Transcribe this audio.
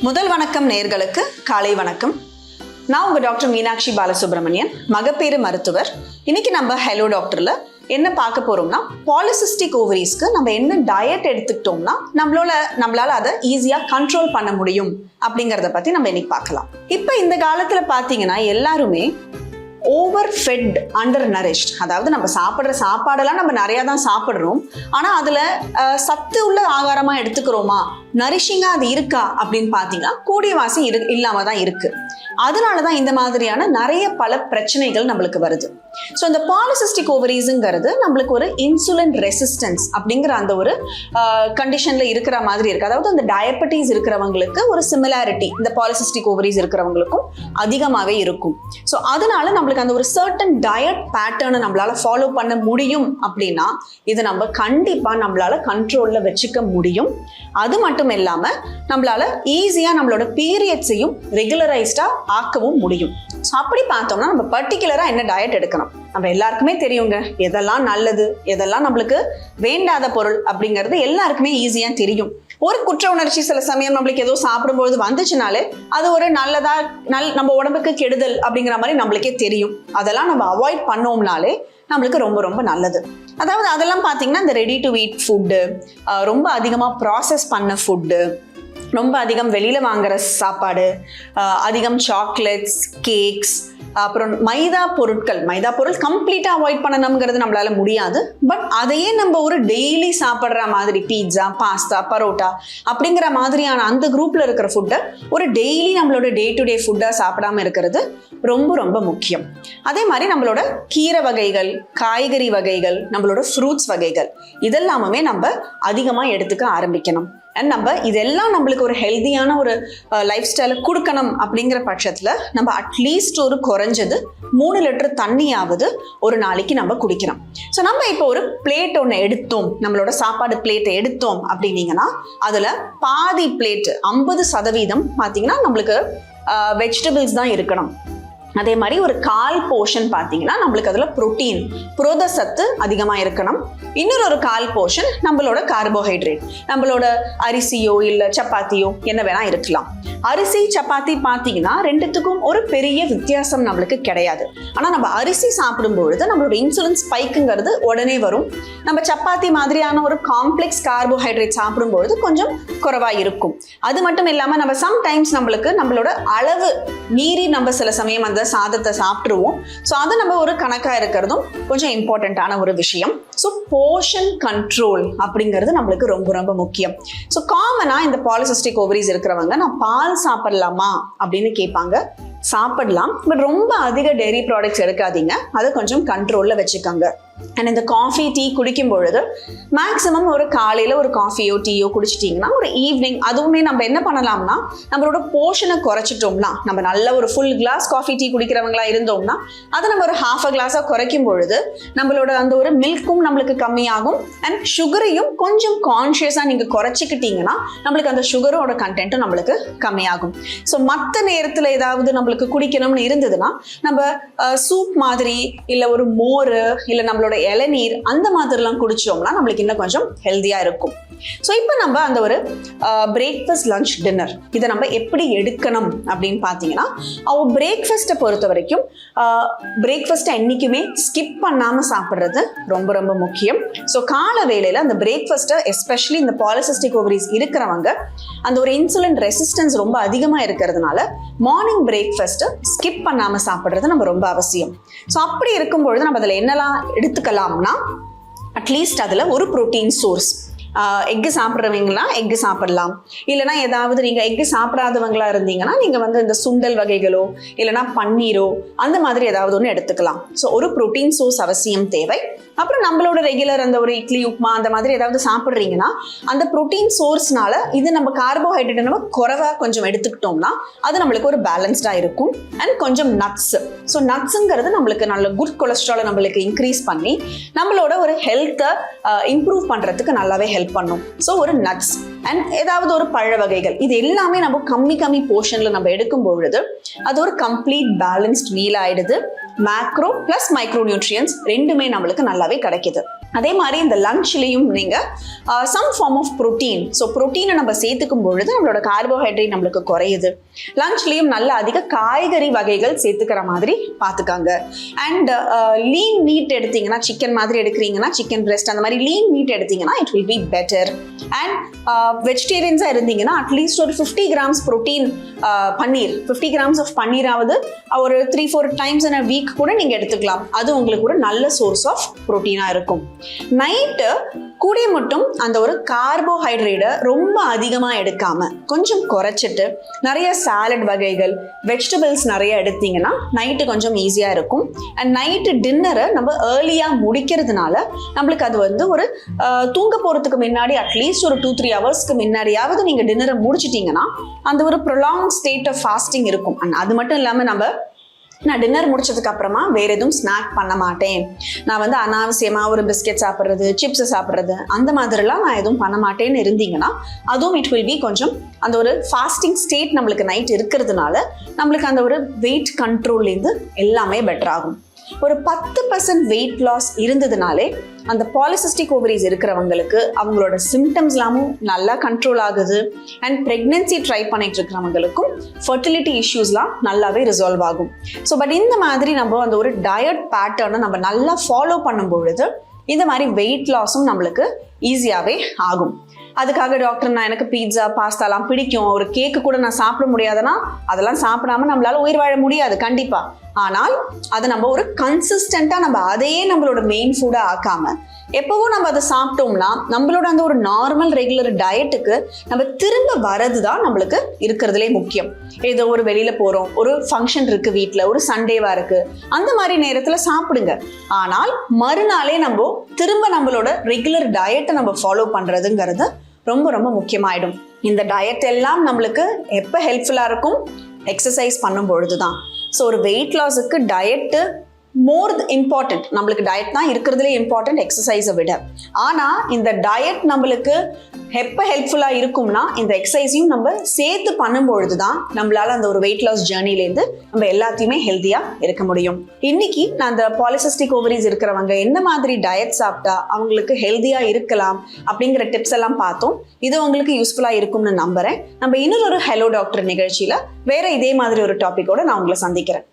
முதல் வணக்கம் நேயர்களுக்கு காலை வணக்கம். நான் உங்க டாக்டர் மீனாட்சி பாலசுப்ரமணியன், மகப்பேறு மருத்துவர். இன்னைக்கு நம்ம ஹலோ டாக்டர்ல என்ன பார்க்க போறோம்னா, பாலிசிஸ்டிக் ஓவரிஸ்க்கு நம்ம என்ன டயட் எடுத்துக்கிட்டோம்னா நம்மளால அதை ஈஸியா கண்ட்ரோல் பண்ண முடியும் அப்படிங்கறத பத்தி நம்ம இன்னைக்கு பார்க்கலாம். இப்ப இந்த காலத்துல பாத்தீங்கன்னா எல்லாருமே ஓவர் ஃபெட், அண்டர் நரிஷ்ட், அதாவது நம்ம சாப்பிட்ற சாப்பாடெல்லாம் நம்ம நிறையா தான் சாப்பிட்றோம். ஆனால் அதில் சத்து உள்ள ஆகாரமாக எடுத்துக்கிறோமா, நரிஷிங்காக அது இருக்கா அப்படின்னு பார்த்தீங்கன்னா கூடியவாசி இல்லாமல் தான் இருக்குது. அதனால தான் இந்த மாதிரியான நிறைய பல பிரச்சனைகள் நம்மளுக்கு வருது. ஸோ இந்த பாலிசிஸ்டிக் ஓவரிஸுங்கிறது நம்மளுக்கு ஒரு இன்சுலின் ரெசிஸ்டன்ஸ் அப்படிங்கிற அந்த ஒரு கண்டிஷனில் இருக்கிற மாதிரி இருக்குது. அதாவது அந்த டயபெட்டிஸ் இருக்கிறவங்களுக்கு ஒரு சிமிலாரிட்டி இந்த பாலிசிஸ்டிக் ஓவரிஸ் இருக்கிறவங்களுக்கும் அதிகமாகவே இருக்கும். ஸோ அதனால நம்மளுக்கு அந்த ஒரு சர்டன் டயட் பேட்டர்னை நம்மளால ஃபாலோ பண்ண முடியும் அப்படின்னா இது நம்ம கண்டிப்பாக நம்மளால கண்ட்ரோலில் வச்சுக்க முடியும். அது மட்டும் இல்லாமல் நம்மளால ஈஸியாக நம்மளோட பீரியட்ஸையும் ரெகுலரைஸ்டாக ஆக்கவும் முடியும். ஸோ அப்படி பார்த்தோம்னா நம்ம பர்டிகுலராக என்ன டயட் எடுக்கணும், நம்ம எல்லாருக்குமே தெரியுங்க. எதெல்லாம் நல்லது, எதெல்லாம் நம்மளுக்கு வேண்டாத பொருள் அப்படிங்கிறது எல்லாருக்குமே ஈஸியாக தெரியும். ஒரு குற்ற உணர்ச்சி சில சமயம் நம்மளுக்கு ஏதோ சாப்பிடும்பொழுது வந்துச்சுனாலே அது ஒரு நல்லதா நம்ம உடம்புக்கு கெடுதல் அப்படிங்கிற மாதிரி நம்மளுக்கே தெரியும். அதெல்லாம் நம்ம அவாய்ட் பண்ணோம்னாலே நம்மளுக்கு ரொம்ப ரொம்ப நல்லது. அதாவது அதெல்லாம் பார்த்தீங்கன்னா இந்த ரெடி டு ஈட் ஃபுட்டு, ரொம்ப அதிகமாக ப்ராசஸ் பண்ண ஃபுட்டு, ரொம்ப அதிகம் வெளியில் வாங்குற சாப்பாடு, அதிகம் சாக்லேட்ஸ், கேக்ஸ், அப்புறம் மைதா பொருள் கம்ப்ளீட்டாக அவாய்ட் பண்ணணுங்கிறது நம்மளால முடியாது. பட் அதையே நம்ம ஒரு டெய்லி சாப்பிட்ற மாதிரி பீட்சா, பாஸ்தா, பரோட்டா அப்படிங்கிற மாதிரியான அந்த குரூப்ல இருக்கிற ஃபுட்டை ஒரு டெய்லி நம்மளோட டே டு டே ஃபுட்டாக சாப்பிடாம இருக்கிறது ரொம்ப ரொம்ப முக்கியம். அதே மாதிரி நம்மளோட கீரை வகைகள், காய்கறி வகைகள், நம்மளோட ஃப்ரூட்ஸ் வகைகள் இதெல்லாமே நம்ம அதிகமாக எடுத்துக்க ஆரம்பிக்கணும். அண்ட் நம்ம இதெல்லாம் நம்மளுக்கு ஒரு ஹெல்தியான ஒரு லைஃப் ஸ்டைலை கொடுக்கணும் அப்படிங்கிற பட்சத்தில் நம்ம அட்லீஸ்ட் ஒரு குறைஞ்சது 3 லிட்டர் தண்ணியாவது ஒரு நாளைக்கு நம்ம குடிக்கிறோம். ஸோ நம்ம இப்போ ஒரு பிளேட் ஒன்று எடுத்தோம், நம்மளோட சாப்பாடு பிளேட்டை எடுத்தோம் அப்படின்னீங்கன்னா அதில் பாதி பிளேட்டு 50% பார்த்தீங்கன்னா நம்மளுக்கு வெஜிடபிள்ஸ் தான் இருக்கணும். அதே மாதிரி ஒரு 1/4 போர்ஷன் பார்த்தீங்கன்னா நம்மளுக்கு அதில் புரத சத்து அதிகமாக இருக்கணும். இன்னொரு 1/4 போர்ஷன் நம்மளோட கார்போஹைட்ரேட், நம்மளோட அரிசியோ இல்லை சப்பாத்தியோ என்ன வேணா இருக்கலாம். அரிசி சப்பாத்தி பார்த்தீங்கன்னா ரெண்டுத்துக்கும் ஒரு பெரிய வித்தியாசம் நம்மளுக்கு கிடையாது. ஆனால் நம்ம அரிசி சாப்பிடும் பொழுது நம்மளோட இன்சுலின் ஸ்பைக்குங்கிறது உடனே வரும். நம்ம சப்பாத்தி மாதிரியான ஒரு காம்ப்ளெக்ஸ் கார்போஹைட்ரேட் சாப்பிடும் பொழுது கொஞ்சம் குறைவாக இருக்கும். அது மட்டும் இல்லாமல் நம்ம சம்டைம்ஸ் நம்மளோட அளவு மீறி நம்ம சில சமயம் அந்த சாதத்தை சாப்பிட்டுருவோம். ஸோ அது நம்ம ஒரு கணக்காக இருக்கிறதும் கொஞ்சம் இம்பார்ட்டண்ட்டான ஒரு விஷயம். ஸோ போர்ஷன் கண்ட்ரோல் அப்படிங்கிறது நம்மளுக்கு ரொம்ப ரொம்ப முக்கியம். ஸோ காமனாக இந்த பாலிசிஸ்டிக் ஓவரிஸ் இருக்கிறவங்க நான் பால் சாப்பிடலாமா அப்படின்னு கேட்பாங்க. சாப்பிடலாம், பட் ரொம்ப அதிக டெய்ரி ப்ராடக்ட்ஸ் எடுக்காதீங்க, அதை கொஞ்சம் கண்ட்ரோலில் வச்சுக்கோங்க. அண்ட் இந்த காஃபி, டீ குடிக்கும் பொழுது மேக்ஸிமம் ஒரு காலையில் ஒரு காஃபியோ டீயோ குடிச்சிட்டிங்கன்னா ஒரு ஈவினிங் அதுவுமே நம்ம என்ன பண்ணலாம்னா நம்மளோட போர்ஷனை குறைச்சிட்டோம்னா, நம்ம நல்ல ஒரு ஃபுல் கிளாஸ் காஃபி டீ குடிக்கிறவங்களா இருந்தோம்னா அதை நம்ம ஒரு 1/2 கிளாஸாக குறைக்கும் பொழுது நம்மளோட அந்த ஒரு மில்க்கும் நம்மளுக்கு கம்மியாகும். அண்ட் சுகரையும் கொஞ்சம் கான்ஷியஸாக நீங்கள் குறைச்சிக்கிட்டீங்கன்னா நம்மளுக்கு அந்த சுகரோட கண்டென்ட்டும் நம்மளுக்கு கம்மியாகும். ஸோ மற்ற நேரத்தில் ஏதாவது நம்மளுக்கு குடிக்கணும்னு இருந்ததுன்னா நம்ம சூப் மாதிரி இல்லை ஒரு மோர் இல்லை நம்மளோட இளநீர் அந்த மாதிரிலாம் குடிச்சோம்னா நம்மளுக்கு இன்னும் கொஞ்சம் ஹெல்தியா இருக்கும். ஸோ இப்போ நம்ம அந்த ஒரு பிரேக்ஃபாஸ்ட், லஞ்ச், டின்னர் இதை நம்ம எப்படி எடுக்கணும் அப்படின்னு பார்த்தீங்கன்னா, பிரேக்ஃபாஸ்ட்டை பொறுத்த வரைக்கும் பிரேக்ஃபாஸ்ட்டை என்றைக்குமே ஸ்கிப் பண்ணாமல் சாப்பிட்றது ரொம்ப ரொம்ப முக்கியம். ஸோ கால வேளையில் அந்த பிரேக்ஃபாஸ்ட்டை எஸ்பெஷலி இந்த பாலிசிஸ்டிக் ஓவரிஸ் இருக்கிறவங்க அந்த ஒரு இன்சுலின் ரெசிஸ்டன்ஸ் ரொம்ப அதிகமாக இருக்கிறதுனால மார்னிங் பிரேக்ஃபாஸ்ட்டை ஸ்கிப் பண்ணாமல் சாப்பிட்றது நம்ம ரொம்ப அவசியம். ஸோ அப்படி இருக்கும்பொழுது நம்ம அதில் என்னெல்லாம் எடுத்துக்கலாம்னா, அட்லீஸ்ட் அதில் ஒரு ப்ரோட்டீன் சோர்ஸ், எக்கு சாப்பிட்றவங்களா எக்கு சாப்பிடலாம். இல்லைனா ஏதாவது நீங்கள் எக்கு சாப்பிடாதவங்களா இருந்தீங்கன்னா நீங்கள் இந்த சுண்டல் வகைகளோ இல்லைனா பன்னீரோ அந்த மாதிரி ஏதாவது ஒன்று எடுத்துக்கலாம். ஸோ ஒரு ப்ரோட்டீன் சோர்ஸ் அவசியம் தேவை. அப்புறம் நம்மளோட ரெகுலர் அந்த ஒரு இட்லி, உப்மா அந்த மாதிரி ஏதாவது சாப்பிட்றீங்கன்னா அந்த ப்ரோட்டீன் சோர்ஸ்னால இது நம்ம கார்போஹைட்ரேட் நம்ம குறைவாக கொஞ்சம் எடுத்துக்கிட்டோம்னா அது நம்மளுக்கு ஒரு பேலன்ஸ்டாக இருக்கும். அண்ட் கொஞ்சம் நட்ஸ். ஸோ நட்ஸுங்கிறது நம்மளுக்கு நல்ல குட் கொலஸ்ட்ராலை நம்மளுக்கு இன்க்ரீஸ் பண்ணி நம்மளோட ஒரு ஹெல்த்தை இம்ப்ரூவ் பண்ணுறதுக்கு நல்லாவே ஹெல்ப் பண்ணும். ஸோ ஒரு நட்ஸ் அண்ட் ஏதாவது ஒரு பழ வகைகள் இது எல்லாமே நம்ம கம்மி போர்ஷனில் நம்ம எடுக்கும் பொழுது அது ஒரு கம்ப்ளீட் பேலன்ஸ்ட் மீல் ஆயிடுது. மேக்ரோ ப்ளஸ் மைக்ரோ நியூட்ரியன்ஸ் ரெண்டுமே நம்மளுக்கு நல்லாவே கிடைக்குது. அதே மாதிரி இந்த லஞ்ச்லேயும் நீங்கள் some form of protein, so ப்ரோட்டீனை நம்ம சேர்த்துக்கும் பொழுது நம்மளோட கார்போஹைட்ரேட் நம்மளுக்கு குறையுது. லஞ்ச்லேயும் நல்ல அதிக காய்கறி வகைகள் சேர்த்துக்கிற மாதிரி பார்த்துக்காங்க. அண்ட் லீன் மீட் எடுத்தீங்கன்னா, சிக்கன் மாதிரி எடுக்கிறீங்கன்னா சிக்கன் பிரெஸ்ட் அந்த மாதிரி லீன் மீட் எடுத்தீங்கன்னா it will be better. And வெஜிடேரியன்ஸாக இருந்தீங்கன்னா அட்லீஸ்ட் ஒரு 50 grams protein paneer, 50 grams of பன்னீராவது ஒரு 3-4 டைம்ஸ் இன் அ வீக் கூட நீங்கள் எடுத்துக்கலாம். அது உங்களுக்கு ஒரு நல்ல சோர்ஸ் ஆஃப் ப்ரோட்டீனாக இருக்கும். நைட்டு கூடிய மட்டும் அந்த ஒரு கார்போஹைட்ரேட்டை ரொம்ப அதிகமாக எடுக்காம கொஞ்சம் குறைச்சிட்டு நிறைய சாலட் வகைகள், வெஜிடபிள்ஸ் நிறைய எடுத்தீங்கன்னா நைட்டு கொஞ்சம் ஈஸியாக இருக்கும். அண்ட் நைட்டு டின்னரை நம்ம ஏர்லியாக முடிக்கிறதுனால நம்மளுக்கு அது வந்து ஒரு தூங்க போகிறதுக்கு முன்னாடி அட்லீஸ்ட் ஒரு 2-3 ஹவர்ஸ்க்கு முன்னாடியாவது நீங்கள் டின்னரை முடிச்சிட்டிங்கன்னா அந்த ஒரு ப்ரொலாங் ஸ்டேட் ஆஃப் ஃபாஸ்டிங் இருக்கும். அண்ட் அது மட்டும் இல்லாமல் நான் டின்னர் முடிச்சதுக்கு அப்புறமா வேற எதுவும் ஸ்நாக் பண்ண மாட்டேன், நான் வந்து அனாவசியமா ஒரு பிஸ்கெட் சாப்பிட்றது, சிப்ஸ் சாப்பிட்றது அந்த மாதிரிலாம் நான் எதுவும் பண்ண மாட்டேன்னு இருந்தீங்கன்னா அதுவும் இட் வில் பி கொஞ்சம் அந்த ஒரு ஃபாஸ்டிங் ஸ்டேட் நம்மளுக்கு நைட் இருக்கிறதுனால நம்மளுக்கு அந்த ஒரு வெயிட் கண்ட்ரோல்லேருந்து எல்லாமே பெட்டர் ஆகும். ஒரு 10% வெயிட் லாஸ் இருந்ததுனாலே அந்த பாலிசிஸ்டிக் ஓவரிஸ் இருக்கிறவங்களுக்கு அவங்களோட சிம்டம்ஸ்லாமும் நல்லா கண்ட்ரோல் ஆகுது. அண்ட் ப்ரெக்னென்சி ட்ரை பண்ணிட்டு இருக்கிறவங்களுக்கும் ஃபர்டிலிட்டி இஷ்யூஸ்லாம் நல்லாவே ரிசால்வ் ஆகும். ஸோ பட் இந்த மாதிரி நம்ம அந்த ஒரு டயட் பேட்டர்னை நம்ம நல்லா ஃபாலோ பண்ணும் பொழுது இந்த மாதிரி வெயிட் லாஸும் நம்மளுக்கு ஈஸியாகவே ஆகும். அதுக்காக டாக்டர் நான் எனக்கு பீட்சா பாஸ்தாலாம் பிடிக்கும், ஒரு கேக்கு கூட நான் சாப்பிட முடியாதுன்னா அதெல்லாம் சாப்பிடாம நம்மளால உயிர் வாழ முடியாது கண்டிப்பாக. ஆனால் அதை நம்ம ஒரு கன்சிஸ்டண்ட்டாக நம்ம அதையே நம்மளோட மெயின் ஃபுட்டாக ஆக்காம எப்பவும் நம்ம அதை சாப்பிட்டோம்னா நம்மளோட அந்த ஒரு நார்மல் ரெகுலர் டயட்டுக்கு நம்ம திரும்ப வரது தான் நம்மளுக்கு இருக்கிறதுலே முக்கியம். ஏதோ ஒரு வெளியில் போகிறோம், ஒரு ஃபங்க்ஷன் இருக்குது வீட்டில், ஒரு சண்டேவாக இருக்குது, அந்த மாதிரி நேரத்தில் சாப்பிடுங்க. ஆனால் மறுநாளே நம்ம திரும்ப நம்மளோட ரெகுலர் டயட்டை நம்ம ஃபாலோ பண்ணுறதுங்கிறது ரொம்ப ரொம்ப முக்கியமாயிடும். இந்த டயட் எல்லாம் நம்மளுக்கு எப்போ ஹெல்ப்ஃபுல்லாக இருக்கும்? எக்ஸசைஸ் பண்ணும் பொழுது தான். ஸோ ஒரு வெயிட் லாஸுக்கு டயட்டு மோர் இம்பார்ட்டன்ட். நம்மளுக்கு டயட் தான் இருக்கிறதுலே இம்பார்ட்டன்ட் எக்ஸசைஸை விட. ஆனால் இந்த டயட் நம்மளுக்கு எப்போ ஹெல்ப்ஃபுல்லாக இருக்கும்னா இந்த எக்ஸசைஸையும் நம்ம சேர்த்து பண்ணும்பொழுது தான் நம்மளால அந்த ஒரு வெயிட் லாஸ் ஜேர்னிலேருந்து நம்ம எல்லாத்தையுமே ஹெல்த்தியாக இருக்க முடியும். இன்னைக்கு நான் அந்த பாலிசிஸ்டிக் ஓவரிஸ் இருக்கிறவங்க என்ன மாதிரி டயட் சாப்பிட்டா அவங்களுக்கு ஹெல்த்தியாக இருக்கலாம் அப்படிங்கிற டிப்ஸ் எல்லாம் பார்த்தோம். இது உங்களுக்கு யூஸ்ஃபுல்லாக இருக்கும்னு நம்புறேன். நம்ம இன்னொரு ஹலோ டாக்டர் நிகழ்ச்சியில் வேற இதே மாதிரி ஒரு டாப்பிக்கோட நான் உங்களை சந்திக்கிறேன்.